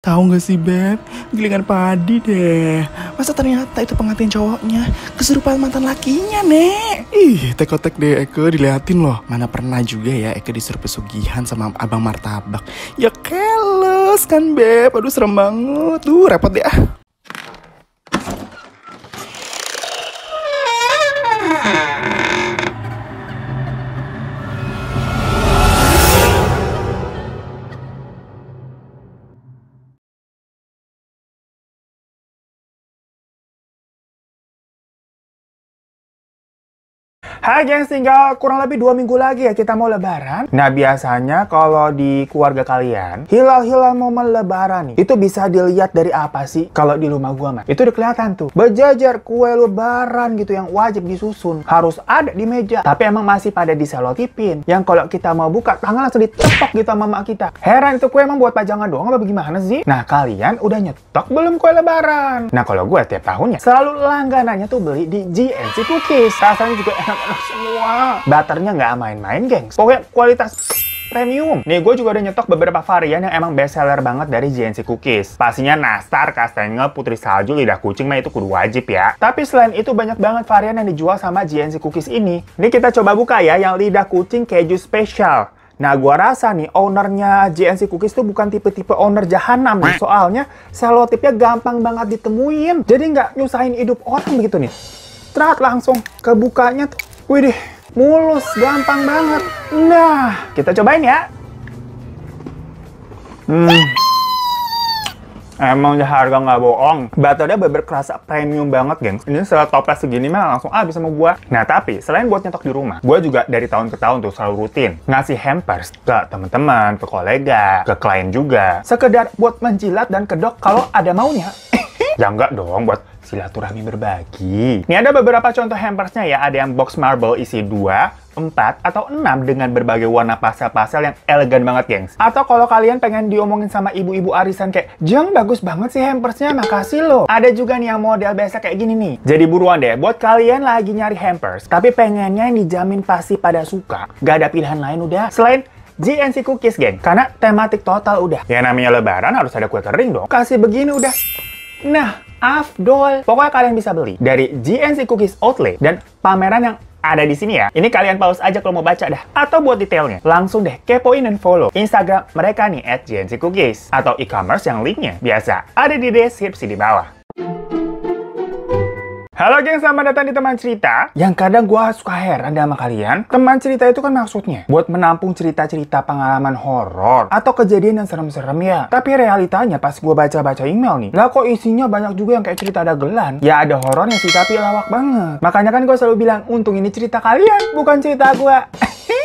Tahu gak sih Beb, gilingan padi deh. Masa ternyata itu pengantin cowoknya kesurupan mantan lakinya, Nek. Ih, tekotek deh Eke diliatin loh. Mana pernah juga ya Eke disuruh pesugihan sama abang martabak. Ya keles kan Beb, aduh serem banget. Repot deh ah. Hai gengs, tinggal kurang lebih 2 minggu lagi ya kita mau lebaran. Nah biasanya kalau di keluarga kalian, hilal-hilal momen lebaran nih, itu bisa dilihat dari apa sih? Kalau di rumah gua mah, itu udah kelihatan tuh. Berjajar kue lebaran gitu yang wajib disusun. Harus ada di meja. Tapi emang masih pada diselotipin. Yang kalau kita mau buka, tangan langsung ditepok gitu sama mak kita. Heran itu kue emang buat pajangan doang apa bagaimana sih? Nah kalian udah nyetok belum kue lebaran? Nah kalau gua tiap tahunnya, selalu langganannya tuh beli di GNC Cookies. Rasanya juga enak semua. Butternya nggak main-main, gengs. Pokoknya kualitas premium. Nih, gue juga udah nyetok beberapa varian yang emang best seller banget dari GNC Cookies. Pastinya nastar, kastengel, putri salju, lidah kucing mah itu kudu wajib ya. Tapi selain itu banyak banget varian yang dijual sama GNC Cookies ini. Ini kita coba buka ya yang lidah kucing keju spesial. Nah, gua rasa nih, ownernya GNC Cookies tuh bukan tipe-tipe owner jahanam nih. Soalnya, selotipnya gampang banget ditemuin. Jadi nggak nyusahin hidup orang begitu nih. Strat langsung kebukanya tuh. Widih, mulus, gampang banget. Nah, kita cobain ya. Emang harga nggak bohong. Butternya bener kerasa premium banget, gengs. Ini setelah toples segini mah langsung habis sama gua. Nah, tapi selain buat nyetok di rumah, gua juga dari tahun ke tahun tuh selalu rutin ngasih hampers ke teman-teman, ke kolega, ke klien juga. Sekedar buat menjilat dan kedok kalau ada maunya. Ya enggak dong, buat silaturahmi berbagi. Ini ada beberapa contoh hampersnya ya. Ada yang box marble isi 2, 4, atau 6 dengan berbagai warna pastel-pastel yang elegan banget, gengs. Atau kalau kalian pengen diomongin sama ibu-ibu arisan kayak, "Jeng, bagus banget sih hampersnya, makasih loh." Ada juga nih yang model biasa kayak gini nih. Jadi buruan deh, buat kalian lagi nyari hampers, tapi pengennya yang dijamin pasti pada suka. Gak ada pilihan lain udah. Selain GNC Cookies, geng. Karena tematik total udah. Ya namanya lebaran harus ada kue kering dong. Kasih begini udah. Nah, afdol. Pokoknya kalian bisa beli dari GNC Cookies Outlet dan pameran yang ada di sini ya. Ini kalian pause aja kalau mau baca dah. Atau buat detailnya, langsung deh kepoin dan follow Instagram mereka nih @GNC Cookies atau e-commerce yang linknya biasa ada di deskripsi di bawah. Halo geng, selamat datang di Teman Cerita. Yang kadang gua suka heran sama kalian, teman cerita itu kan maksudnya buat menampung cerita-cerita pengalaman horor atau kejadian yang serem-serem ya. Tapi realitanya pas gua baca-baca email nih, lah kok isinya banyak juga yang kayak cerita dagelan. Ya ada horornya sih, tapi lawak banget. Makanya kan gua selalu bilang, untung ini cerita kalian, bukan cerita gua.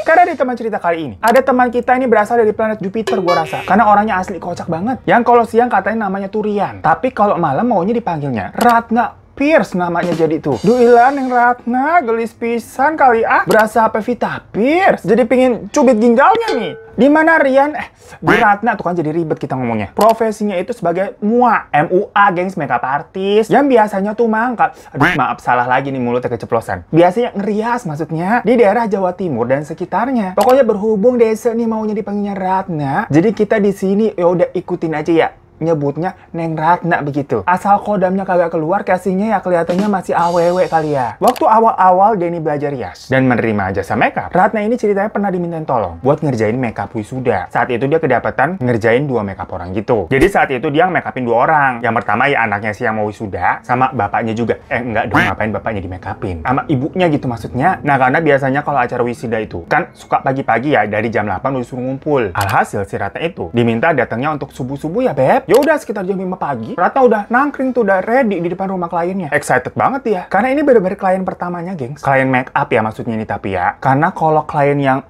Karena di Teman Cerita kali ini, ada teman kita ini berasal dari planet Jupiter gua rasa. Karena orangnya asli kocak banget. Yang kalau siang katanya namanya Turian. Tapi kalau malam maunya dipanggilnya Ratna Pierce namanya jadi tuh. Duilan yang Ratna, gelis pisan kali ah. Berasa Pevita Pierce. Jadi pingin cubit ginjalnya nih. Di mana Rian? Di Ratna tuh kan jadi ribet kita ngomongnya. Profesinya itu sebagai MUA, MUA, gengs, makeup artist. Yang biasanya tuh mangkat. Aduh, maaf salah lagi nih mulutnya keceplosan. Biasanya ngerias maksudnya di daerah Jawa Timur dan sekitarnya. Pokoknya berhubung desa nih maunya dipanggilnya Ratna. Jadi kita di sini ya udah ikutin aja ya. Nyebutnya Neng Ratna begitu. Asal kodamnya kagak keluar, casingnya ya kelihatannya masih awewe kali ya. Waktu awal-awal Denny belajar rias dan menerima jasa makeup, Ratna ini ceritanya pernah dimintain tolong buat ngerjain makeup wisuda. Saat itu dia kedapatan ngerjain 2 makeup orang gitu. Jadi saat itu dia makeupin 2 orang. Yang pertama ya anaknya sih yang mau wisuda, sama bapaknya juga. Enggak dong, ngapain bapaknya di makeupin? Sama ibunya gitu maksudnya. Nah karena biasanya kalau acara wisuda itu kan suka pagi-pagi ya, dari jam 8 udah disuruh ngumpul. Alhasil si Ratna itu diminta datangnya untuk subuh-subuh ya beb. Ya udah sekitar jam 5 pagi, Ratna udah nangkring tuh, udah ready di depan rumah kliennya. Excited banget ya. Karena ini bener-bener klien pertamanya, gengs. Klien make up ya maksudnya ini tapi ya. Karena kalau klien yang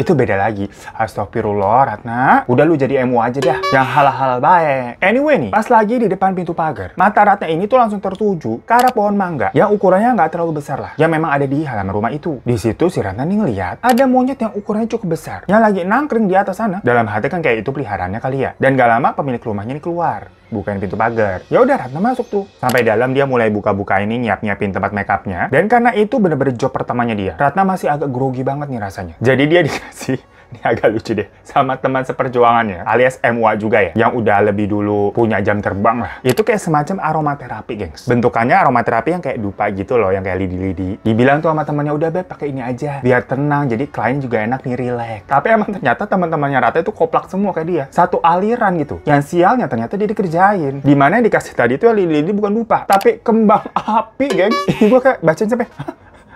itu beda lagi. Astagfirullah, Ratna. Udah lu jadi MU aja dah. Yang halal-halal baik. Anyway nih, pas lagi di depan pintu pagar, mata Ratna ini tuh langsung tertuju ke arah pohon mangga yang ukurannya nggak terlalu besar lah. Yang memang ada di halaman rumah itu. Di situ si Ratna nih ngeliat ada monyet yang ukurannya cukup besar yang lagi nangkring di atas sana. Dalam hati kan kayak itu peliharaannya kali ya. Dan gak lama pemilik rumahnya nih keluar, bukain pintu pagar. Ya udah Ratna masuk tuh. Sampai dalam dia mulai buka-buka ini, nyiapin tempat makeupnya. Dan karena itu bener-bener job pertamanya dia, Ratna masih agak grogi banget nih rasanya. Jadi dia dikasih Ini agak lucu deh. Sama teman seperjuangannya, alias MUA juga ya, yang udah lebih dulu punya jam terbang lah. Itu kayak semacam aromaterapi, gengs. Bentukannya aromaterapi yang kayak dupa gitu loh, yang kayak lidi-lidi. Dibilang tuh sama temannya, udah Beb, pakai ini aja. Biar tenang, jadi klien juga enak nih, relax. Tapi emang ternyata teman-temannya Ratna itu koplak semua kayak dia. Satu aliran gitu. Yang sialnya ternyata dia dikerjain. Dimana yang dikasih tadi itu yang lidi-lidi bukan dupa, tapi kembang api, gengs. Ini gue kayak bacain sampai...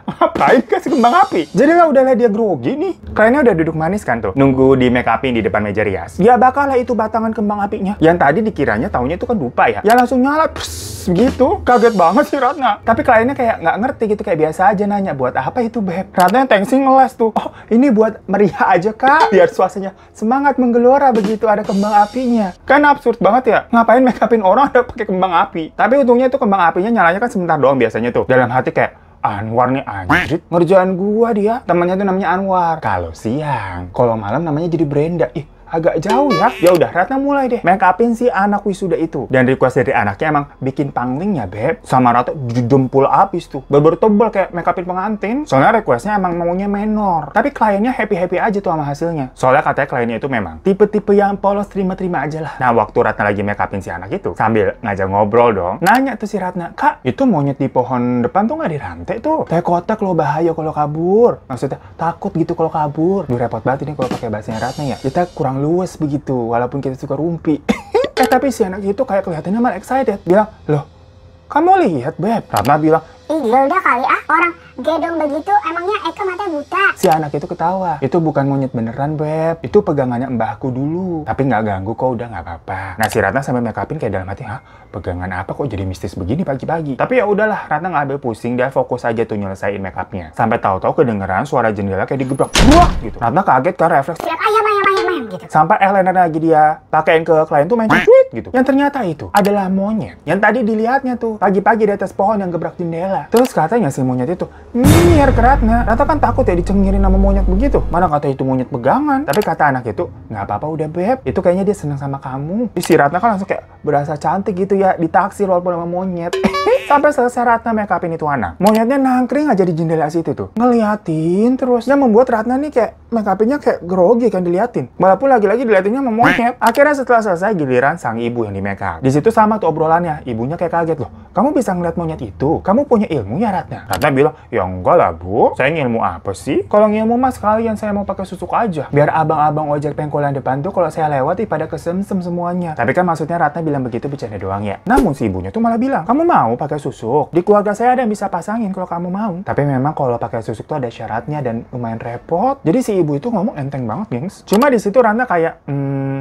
Ngapain kasih kembang api? Jadi lah udahlah dia grogi nih. Kliennya udah duduk manis kan tuh, nunggu di make upin di depan meja rias. Ya bakal lah itu batangan kembang apinya. Yang tadi dikiranya taunya itu kan dupa ya. Ya langsung nyala, gitu. Kaget banget sih Ratna. Tapi kliennya kayak nggak ngerti gitu, kayak biasa aja nanya, buat apa itu Beb? Ratna yang tensi ngeles tuh. Oh ini buat meriah aja Kak, biar suasananya semangat menggelora begitu ada kembang apinya. Kan absurd banget ya, ngapain make upin orang ada pakai kembang api? Tapi untungnya itu kembang apinya nyalanya kan sebentar doang biasanya tuh. Dalam hati kayak, Anwar nih anjir, ngerjain gua dia. Temannya tuh namanya Anwar. Kalau siang, kalau malam namanya jadi Brenda. Ih, agak jauh ya. Ya udah, Ratna mulai deh make upin si anak wisuda itu. Dan request dari anaknya emang bikin panglingnya, Beb. Sama Ratna jempul abis tuh. Baru tebel kayak make upin pengantin. Soalnya requestnya emang maunya menor. Tapi kliennya happy-happy aja tuh sama hasilnya. Soalnya katanya kliennya itu memang tipe-tipe yang polos, terima-terima aja lah. Nah, waktu Ratna lagi make upin si anak itu, sambil ngajak ngobrol dong, nanya tuh si Ratna, Kak, itu monyet di pohon depan tuh nggak dirantai tuh? Kotak lo bahaya kalau kabur. Maksudnya takut gitu kalau kabur. Duh, repot banget ini kalau pakai bahasanya Ratna ya. Kita kurang luwes begitu, walaupun kita suka rumpi. Tapi si anak itu kayak kelihatannya malah excited. Bilang, loh, kamu lihat Beb? Ratna bilang, ih gila udah kali ah, orang gedong begitu, emangnya Eka matanya buta? Si anak itu ketawa. Itu bukan monyet beneran Beb, itu pegangannya mbahku dulu. Tapi nggak ganggu kok, udah nggak apa-apa. Nah si Ratna sampai make upin kayak dalam hati, hah? Pegangan apa kok jadi mistis begini pagi-pagi? Tapi ya udahlah, Ratna nggak ambil pusing, dia fokus aja tuh nyelesain make upnya. Sampai tahu-tahu kedengeran suara jendela kayak digebrak, wah gitu. Ratna kaget kan refleks. Siap ayam gitu. Sampai eyeliner lagi dia pakein ke klien tuh main tweet gitu. Yang ternyata itu adalah monyet. Yang tadi dilihatnya tuh pagi-pagi di atas pohon yang gebrak jendela. Terus katanya si monyet itu nyengir ke Ratna. Ratna kan takut ya dicengirin sama monyet begitu. Mana kata itu monyet pegangan. Tapi kata anak itu, nggak apa-apa udah Beb. Itu kayaknya dia seneng sama kamu. Si Ratna kan langsung kayak berasa cantik gitu ya. Ditaksir walaupun sama monyet. Sampai selesai Ratna make upin itu anak. Monyetnya nangkring aja di jendela situ tuh. Ngeliatin terus. Yang membuat Ratna nih kayak make upinnya kayak grogi kan diliatin. Walaupun lagi-lagi diliatinnya sama monyet. Akhirnya setelah selesai giliran sang ibu yang di make up. Di situ sama tuh obrolannya. Ibunya kayak kaget loh. Kamu bisa ngeliat monyet itu? Kamu punya ilmu ya Ratna? Ratna bilang, ya enggak lah Bu. Saya ilmu apa sih? Kalau ngilmu mas sekalian saya mau pakai susuk aja. Biar abang-abang ojek pengkolan depan tuh kalau saya lewat pada kesemsem semuanya. Tapi kan maksudnya Ratna bilang begitu bercanda doang ya. Namun si ibunya tuh malah bilang, kamu mau pakai susuk? Di keluarga saya ada yang bisa pasangin kalau kamu mau. Tapi memang kalau pakai susuk tuh ada syaratnya dan lumayan repot. Jadi si ibu itu ngomong enteng banget, gengs. Cuma di situ Ratna kayak,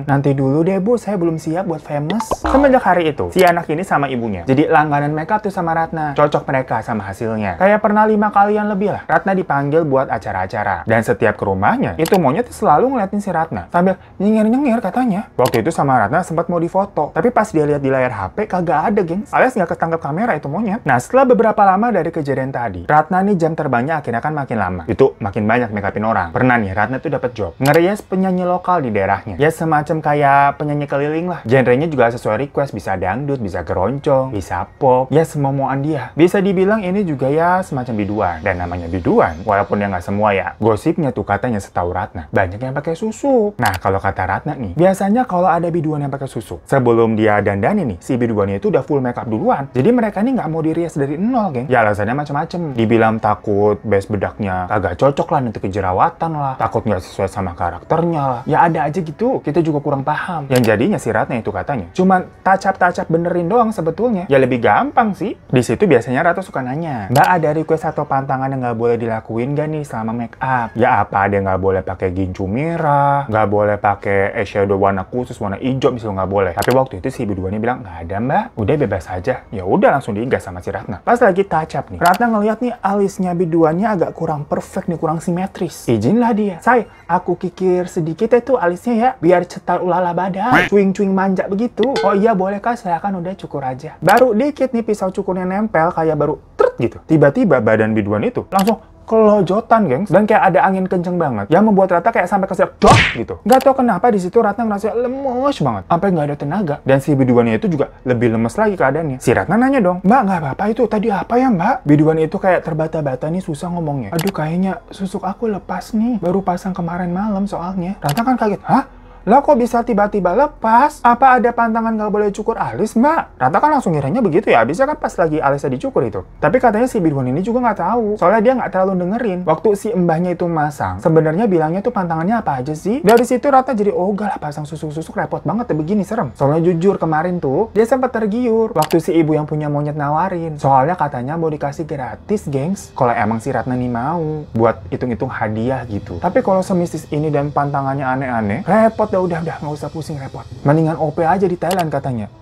nanti dulu deh Bu, saya belum siap buat famous. Semenjak hari itu, si anak ini sama ibunya jadi langganan makeup tuh sama Ratna. Cocok mereka sama hasilnya. Kayak pernah 5 kalian lebih lah. Ratna dipanggil buat acara-acara. Dan setiap ke rumahnya, itu monyet selalu ngeliatin si Ratna. Sambil nyengir-nyengir katanya. Waktu itu sama Ratna sempat mau difoto. Tapi pas dia lihat di layar HP, kagak ada, gengs. Alias nggak ketangkep kamera itu monyet. Nah, setelah beberapa lama dari kejadian tadi, Ratna nih jam terbangnya akhirnya kan makin lama. Itu makin banyak make upin orang. Pernah nih, Ratna tuh dapat job ngerias penyanyi lokal di daerahnya. Ya semacam kayak penyanyi keliling lah. Genrenya juga sesuai request, bisa dangdut, bisa keroncong, bisa pop. Ya semua-muaan dia. Bisa dibilang ini juga ya semacam biduan. Dan namanya biduan, walaupun ya nggak semua ya. Gosipnya tuh katanya setahu Ratna, banyak yang pakai susuk. Nah, kalau kata Ratna nih, biasanya kalau ada biduan yang pakai susuk, sebelum dia dandani nih, si biduannya itu udah full makeup duluan. Jadi mereka ini nggak mau dirias dari nol, geng. Ya alasannya macam-macam. Dibilang takut base bedaknya kagak cocok lah nanti kejerawatan lah, takut nggak sesuai sama karakternya lah. Ya ada aja gitu. Kita juga kurang paham. Yang jadinya si Ratna itu katanya cuman touch-up benerin doang sebetulnya. Ya lebih gampang sih. Di situ biasanya Ratna suka nanya, Mbak ada request atau pantangan yang nggak boleh dilakuin gak nih selama make up? Ya apa ada nggak boleh pakai gincu merah, nggak boleh pakai eyeshadow warna khusus warna hijau misalnya nggak boleh. Tapi waktu itu si biduannya bilang nggak ada Mbak, udah bebas aja. Ya udah langsung digas sama si Ratna. Pas lagi touch up nih, Ratna ngeliat nih alisnya biduannya agak kurang perfect nih, kurang simetris. Izinlah dia, say aku kikir sedikit itu alisnya ya, biar cetar ulala badan, cuing-cuing manja begitu. Oh iya boleh Kak, silakan udah cukur aja. Baru dikit nih pisau cukurnya nempel kayak baru gitu. Tiba-tiba badan biduan itu langsung kelojotan, gengs. Dan kayak ada angin kenceng banget yang membuat Ratna kayak sampai kesedot dok gitu. Gak tau kenapa di situ Ratna ngerasa lemes banget, sampai nggak ada tenaga. Dan si biduannya itu juga lebih lemes lagi keadaannya. Si Ratna nanya dong, Mbak, nggak apa-apa itu tadi apa ya Mbak? Biduan itu kayak terbata-bata nih, susah ngomongnya. Aduh, kayaknya susuk aku lepas nih, baru pasang kemarin malam soalnya. Ratna kan kaget, hah? Lah kok bisa tiba-tiba lepas? Apa ada pantangan nggak boleh cukur alis, Mbak? Ratna kan langsung ngiranya begitu ya, abisnya kan pas lagi alisnya dicukur itu. Tapi katanya si biduan ini juga nggak tahu, soalnya dia nggak terlalu dengerin. Waktu si mbahnya itu masang, sebenarnya bilangnya tuh pantangannya apa aja sih? Dari situ Ratna jadi ogah lah, pasang susuk-susuk repot banget ya begini, serem. Soalnya jujur kemarin tuh, dia sempat tergiur waktu si ibu yang punya monyet nawarin. Soalnya katanya mau dikasih gratis, gengs. Kalau emang si Ratna nih mau, buat hitung-hitung hadiah gitu. Tapi kalau semistis ini dan pantangannya aneh-aneh, repot. Udah nggak usah pusing repot. Mendingan OP aja di Thailand katanya.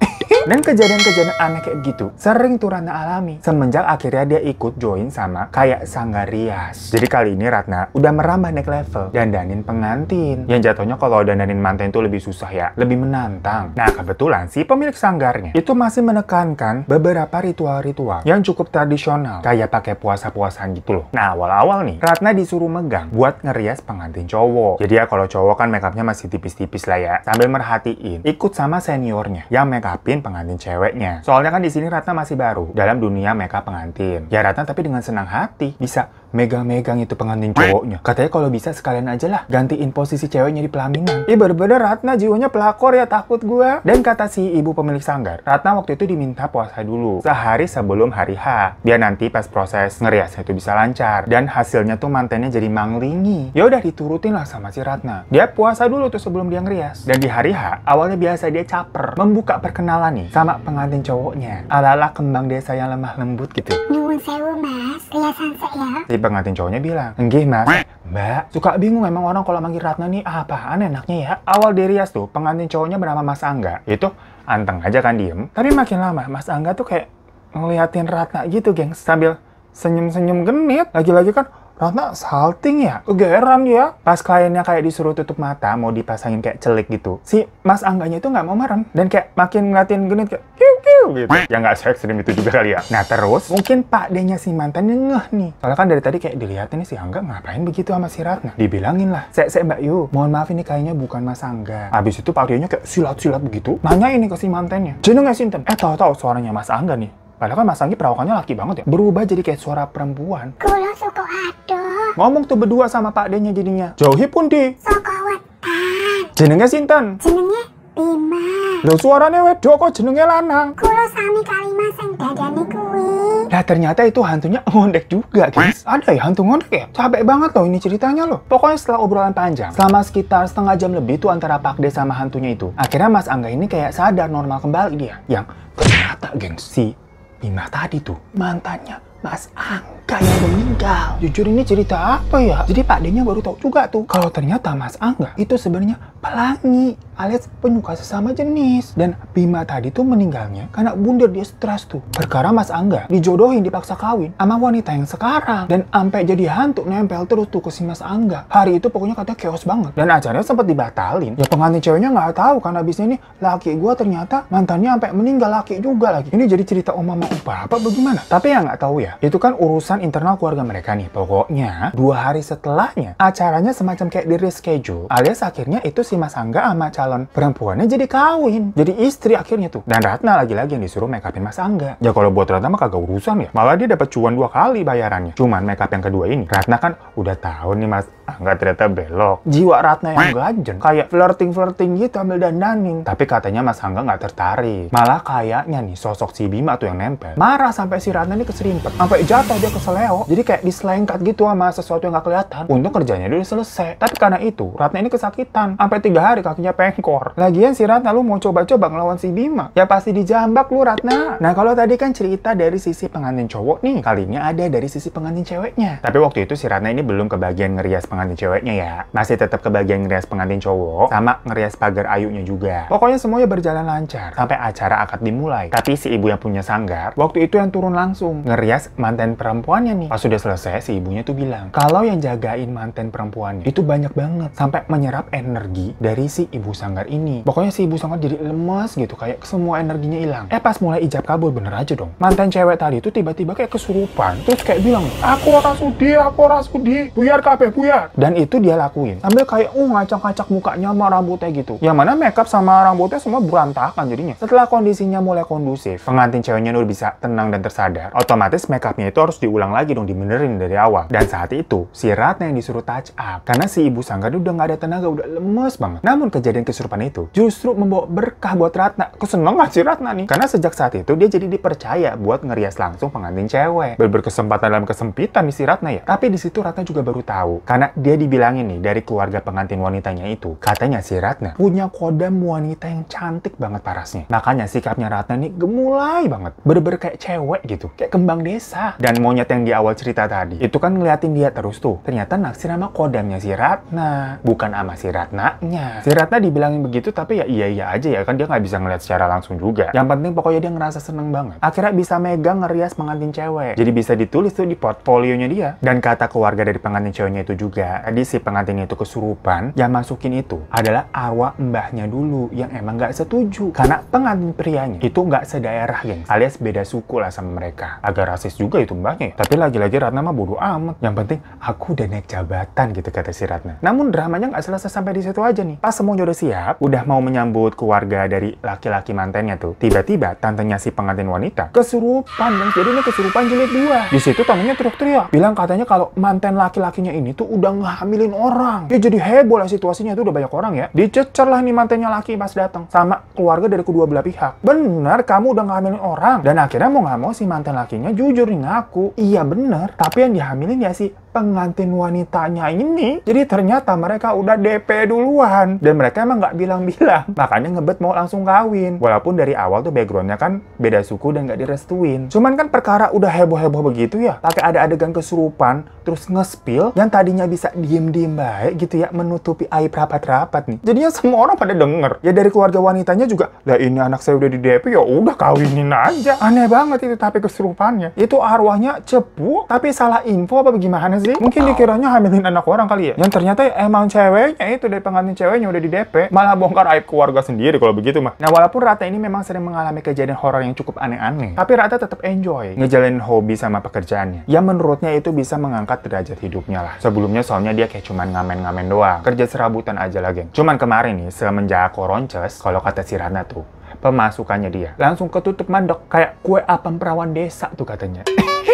Dan kejadian-kejadian aneh kayak gitu sering tuh Ratna alami semenjak akhirnya dia ikut join sama kayak sanggar rias. Jadi kali ini Ratna udah merambah naik level, dandanin pengantin. Yang jatuhnya kalau dandanin manten itu lebih susah ya, lebih menantang. Nah kebetulan si pemilik sanggarnya itu masih menekankan beberapa ritual-ritual yang cukup tradisional, kayak pakai puasa-puasaan gitu loh. Nah awal-awal nih Ratna disuruh megang buat ngerias pengantin cowok. Jadi ya kalau cowok kan makeupnya masih tipis-tipis lah ya, sambil merhatiin ikut sama seniornya yang makeupin pengantin ceweknya. Soalnya kan di sini Ratna masih baru dalam dunia makeup pengantin. Ya Ratna tapi dengan senang hati bisa megang-megang itu pengantin cowoknya. Katanya kalau bisa sekalian aja lah gantiin posisi ceweknya di pelaminan. Bener-bener Ratna jiwanya pelakor ya, takut gua. Dan kata si ibu pemilik sanggar, Ratna waktu itu diminta puasa dulu sehari sebelum hari H, biar nanti pas proses ngeriasnya itu bisa lancar dan hasilnya tuh mantennya jadi manglingi. Ya udah diturutin lah sama si Ratna. Dia puasa dulu tuh sebelum dia ngerias. Dan di hari H awalnya biasa dia caper membuka perkenalan nih sama pengantin cowoknya, ala-ala kembang desa yang lemah lembut gitu. Nyuwun sewu mas, riasan saya. Si pengantin cowoknya bilang, enggih mas. Mbak, suka bingung memang orang kalau manggil Ratna nih apaan enaknya ya. Awal dirias tuh pengantin cowoknya bernama Mas Angga. Itu anteng aja kan diem. Tapi makin lama Mas Angga tuh kayak ngeliatin Ratna gitu geng, sambil senyum-senyum genit. Lagi-lagi kan Ratna salting ya, kegeeran ya. Pas kliennya kayak disuruh tutup mata, mau dipasangin kayak celik gitu, si Mas Angganya itu nggak mau merem. Dan kayak makin ngeliatin genit kayak kiu-kiu gitu. Ya nggak se-ekstrim itu juga kali ya. Nah terus, mungkin Pak D-nya si mantannya ngeh nih. Soalnya kan dari tadi kayak dilihatin nih si Angga ngapain begitu sama si Ratna. Dibilangin lah, Sek Mbak Yu, mohon maaf ini kayaknya bukan Mas Angga. Abis itu Pak D-nya kayak silat-silat begitu, nanya ini ke si mantannya, jenengnya sinten? Tahu-tahu suaranya Mas Angga nih. Padahal kan Mas Anggi perawakannya laki banget ya. Berubah jadi kayak suara perempuan. Kula suka adoh. Ngomong tuh berdua sama Pak D-nya jadinya. Jauhi pun di. Suka wetan. Jenengnya sinten? Jenenge Bima. Loh suaranya wedok kok jenengnya lanang. Kula sami kalimat sing dadani kuwi. Nah ternyata itu hantunya ngondek juga guys. Ada ya hantu ngondek ya? Capek banget loh ini ceritanya loh. Pokoknya setelah obrolan panjang, selama sekitar setengah jam lebih tuh antara Pak D sama hantunya itu, akhirnya Mas Angga ini kayak sadar normal kembali dia. Yang ternyata gengsi Bima tadi tuh mantannya Mas Angga yang meninggal. Jujur ini cerita apa ya? Jadi Pak D-nya baru tahu juga tuh kalau ternyata Mas Angga itu sebenarnya pelangi alias penyuka sesama jenis. Dan Bima tadi tuh meninggalnya karena bundar dia stres tuh. Perkara Mas Angga dijodohin dipaksa kawin sama wanita yang sekarang. Dan sampai jadi hantu nempel terus tuh ke si Mas Angga. Hari itu pokoknya katanya chaos banget. Dan acaranya sempat dibatalin. Ya pengantin ceweknya nggak tahu kan abisnya ini laki gua ternyata mantannya sampai meninggal laki juga lagi. Ini jadi cerita om mama opa apa bagaimana? Tapi yang nggak tahu ya, itu kan urusan internal keluarga mereka nih. Pokoknya 2 hari setelahnya acaranya semacam kayak di reschedule. Alias akhirnya itu si Mas Angga sama calon perempuannya jadi kawin. Jadi istri akhirnya tuh. Dan Ratna lagi-lagi yang disuruh make upin Mas Angga. Ya kalau buat Ratna mah kagak urusan ya. Malah dia dapat cuan 2 kali bayarannya. Cuman make up yang kedua ini, Ratna kan udah tahu nih Mas Angga ternyata belok. Jiwa Ratna yang gajen. Kayak flirting-flirting gitu ambil dandanin. Tapi katanya Mas Angga nggak tertarik. Malah kayaknya nih sosok si Bima tuh yang nempel. Marah sampai si Ratna ini keserimpet. Sampai jatuh dia keseleo. Jadi kayak diselengkat gitu sama sesuatu yang nggak kelihatan. Untung kerjanya dia udah selesai. Tapi karena itu Ratna ini kesakitan. Sampai 3 hari kakinya pengkor. Lagian si Ratna lu mau coba-coba ngelawan si Bima, ya pasti dijambak lu Ratna. Nah kalau tadi kan cerita dari sisi pengantin cowok nih, kali ini ada dari sisi pengantin ceweknya. Tapi waktu itu si Ratna ini belum kebagian ngerias pengantin pengantin ceweknya ya. Masih tetap kebagian ngerias pengantin cowok, sama ngerias pagar ayunya juga. Pokoknya semuanya berjalan lancar, sampai acara akad dimulai. Tapi si ibu yang punya sanggar, waktu itu yang turun langsung, ngerias manten perempuannya nih. Pas sudah selesai, si ibunya tuh bilang, kalau yang jagain manten perempuannya, itu banyak banget. Sampai menyerap energi dari si ibu sanggar ini. Pokoknya si ibu sanggar jadi lemes gitu, kayak semua energinya hilang. Pas mulai ijab kabul, bener aja dong. Mantan cewek tadi itu tiba-tiba kayak kesurupan. Terus kayak bilang, aku orang sudi, buyar kabeh, buyar. Dan itu dia lakuin. Sambil kayak ngacak-ngacak mukanya sama rambutnya gitu. Yang mana makeup sama rambutnya semua berantakan jadinya. Setelah kondisinya mulai kondusif, pengantin ceweknya udah bisa tenang dan tersadar. Otomatis makeupnya itu harus diulang lagi dong, dibenerin dari awal. Dan saat itu, si Ratna yang disuruh touch up. Karena si ibu sanggar udah nggak ada tenaga, udah lemes banget. Namun kejadian kesurupan itu justru membawa berkah buat Ratna. Keseneng gak si Ratna nih? Karena sejak saat itu dia jadi dipercaya buat ngerias langsung pengantin cewek. Berkesempatan dalam kesempitan nih si Ratna ya. Tapi di situ Ratna juga baru tahu. Karena dia dibilangin nih dari keluarga pengantin wanitanya itu. Katanya si Ratna punya kodam wanita yang cantik banget parasnya. Makanya sikapnya Ratna nih gemulai banget. Bener-bener kayak cewek gitu. Kayak kembang desa. Dan monyet yang di awal cerita tadi, itu kan ngeliatin dia terus tuh. Ternyata naksir sama kodamnya si Ratna. Bukan sama si Ratnanya. Si Ratna dibilangin begitu tapi ya iya aja ya. Kan dia nggak bisa ngeliat secara langsung juga. Yang penting pokoknya dia ngerasa seneng banget. Akhirnya bisa megang ngerias pengantin cewek. Jadi bisa ditulis tuh di portfolionya dia. Dan kata keluarga dari pengantin ceweknya itu juga, tadi si pengantinnya itu kesurupan, yang masukin itu adalah arwah mbahnya dulu yang emang nggak setuju. Karena pengantin prianya itu nggak sedaerah, geng. Alias beda suku lah sama mereka. Agak rasis juga itu mbahnya. Tapi lagi-lagi Ratna mah bodo amat. Yang penting aku udah naik jabatan gitu kata si Ratna. Namun dramanya nggak selesai sampai di situ aja nih. Pas semuanya udah siap, udah mau menyambut keluarga dari laki-laki mantannya tuh, tiba-tiba tantenya si pengantin wanita kesurupan, dan jadi ini kesurupan jilid 2. Di situ tantenya teriak-teriak, bilang katanya kalau mantan laki-lakinya ini tuh udah ngehamilin orang. Dia jadi heboh lah situasinya, tuh udah banyak orang ya. Dicecer lah nih mantannya laki pas datang sama keluarga dari kedua belah pihak. Bener, kamu udah ngehamilin orang. Dan akhirnya mau nggak mau si mantan lakinya jujur nih ngaku, iya bener. Tapi yang dihamilin ya si pengantin wanitanya ini. Jadi ternyata mereka udah DP duluan. Dan mereka emang nggak bilang-bilang. Makanya ngebet mau langsung kawin. Walaupun dari awal tuh backgroundnya kan beda suku dan nggak direstuin. Cuman kan perkara udah heboh-heboh begitu ya. Pakai ada adegan kesurupan, terus nge-spill yang tadinya bisa diem-diem baik gitu ya, menutupi aib rapat-rapat nih. Jadinya semua orang pada denger. Ya dari keluarga wanitanya juga, lah ini anak saya udah di DP, ya udah kawinin aja. Aneh banget itu tapi kesurupannya. Itu arwahnya cepu, tapi salah info apa bagaimana sih? Mungkin dikiranya hamilin anak orang kali ya. Yang ternyata ya emang ceweknya itu dari pengantin ceweknya udah di DP. Malah bongkar aib keluarga sendiri kalau begitu mah. Nah walaupun Ratna ini memang sering mengalami kejadian horor yang cukup aneh-aneh, tapi Ratna tetap enjoy ngejalanin hobi sama pekerjaannya. Yang menurutnya itu bisa mengangkat derajat hidupnya lah. Sebelumnya soalnya dia kayak cuman ngamen-ngamen doang. Kerja serabutan aja lah geng. Cuman kemarin nih semenjak koronces, kalau kata si Ratna tuh, pemasukannya dia langsung ketutup mandek kayak kue apem perawan desa tuh katanya.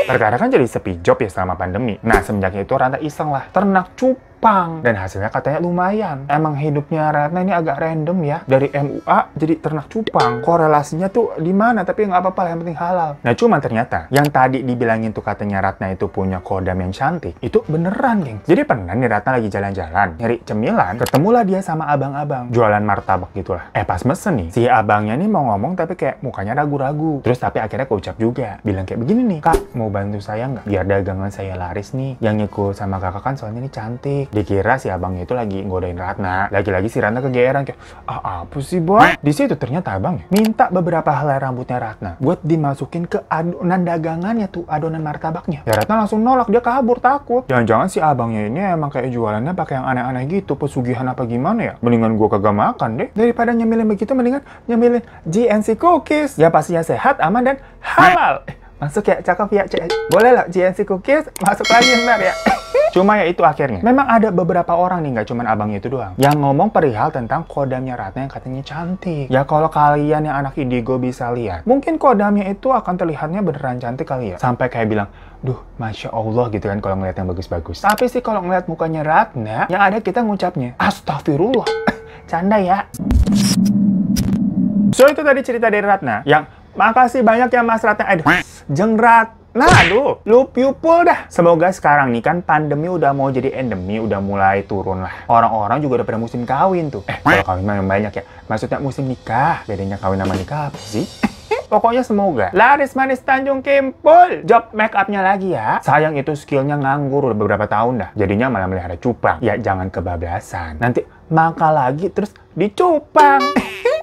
Perkara kan jadi sepi job ya selama pandemi. Nah semenjak itu Ratna iseng lah ternak cupang, dan hasilnya katanya lumayan. Emang hidupnya Ratna ini agak random ya, dari MUA jadi ternak cupang. Korelasinya tuh di mana? Tapi nggak apa-apa, yang penting halal. Nah cuman ternyata yang tadi dibilangin tuh katanya Ratna itu punya kodam yang cantik, itu beneran geng. Jadi pernah nih Ratna lagi jalan-jalan nyari cemilan, ketemulah dia sama abang-abang jualan martabak gitulah. Pas mesen nih, si abangnya nih mau ngomong tapi kayak mukanya ragu-ragu. Terus tapi akhirnya keucap juga, bilang kayak begini nih, Kak mau bantu saya nggak? Biar dagangan saya laris nih. Yang ngikut sama kakak kan soalnya ini cantik. Dikira si abangnya itu lagi ngodain Ratna. Lagi-lagi si Ratna kegeeran kayak, apa sih boy? Di situ ternyata abangnya minta beberapa helai rambutnya Ratna buat dimasukin ke adonan dagangannya tuh, adonan martabaknya. Ya Ratna langsung nolak, dia kabur takut. Jangan-jangan si abangnya ini emang kayak jualannya pakai yang aneh-aneh gitu, pesugihan apa gimana ya? Mendingan gua kagak makan deh. Daripada nyemilin begitu, mendingan nyemilin GNC cookies. Ya pastinya sehat, aman, dan halal. Masuk ya, cakep ya, boleh lah GNC cookies, masuk lagi ntar ya. Cuma ya itu akhirnya, memang ada beberapa orang nih, nggak cuma abangnya itu doang, yang ngomong perihal tentang kodamnya Ratna yang katanya cantik. Ya kalau kalian yang anak indigo bisa lihat, mungkin kodamnya itu akan terlihatnya beneran cantik kali ya. Sampai kayak bilang, duh Masya Allah gitu kan kalau ngeliat yang bagus-bagus. Tapi sih kalau ngeliat mukanya Ratna, yang ada kita ngucapnya, Astagfirullah. Canda ya. So itu tadi cerita dari Ratna, yang makasih banyak ya Mas Ratna. Aduh, jeng Ratna. Nah, aduh, lu pupul dah. Semoga sekarang nih kan pandemi udah mau jadi endemi, udah mulai turun lah. Orang-orang juga udah pada musim kawin tuh. Kalau kawin mah yang banyak ya. Maksudnya musim nikah. Bedanya kawin sama nikah apa sih? Pokoknya semoga laris manis Tanjung Kimpul job make upnya lagi ya. Sayang itu skillnya nganggur udah beberapa tahun dah. Jadinya malah melihara cupang. Ya jangan kebablasan. Nanti mangkal lagi terus dicupang.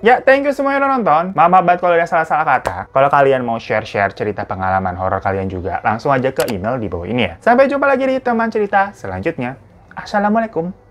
Ya, thank you semua yang udah nonton. Maaf banget kalau ada salah-salah kata. Kalau kalian mau share-share cerita pengalaman horor kalian juga, langsung aja ke email di bawah ini ya. Sampai jumpa lagi di teman cerita selanjutnya. Assalamualaikum.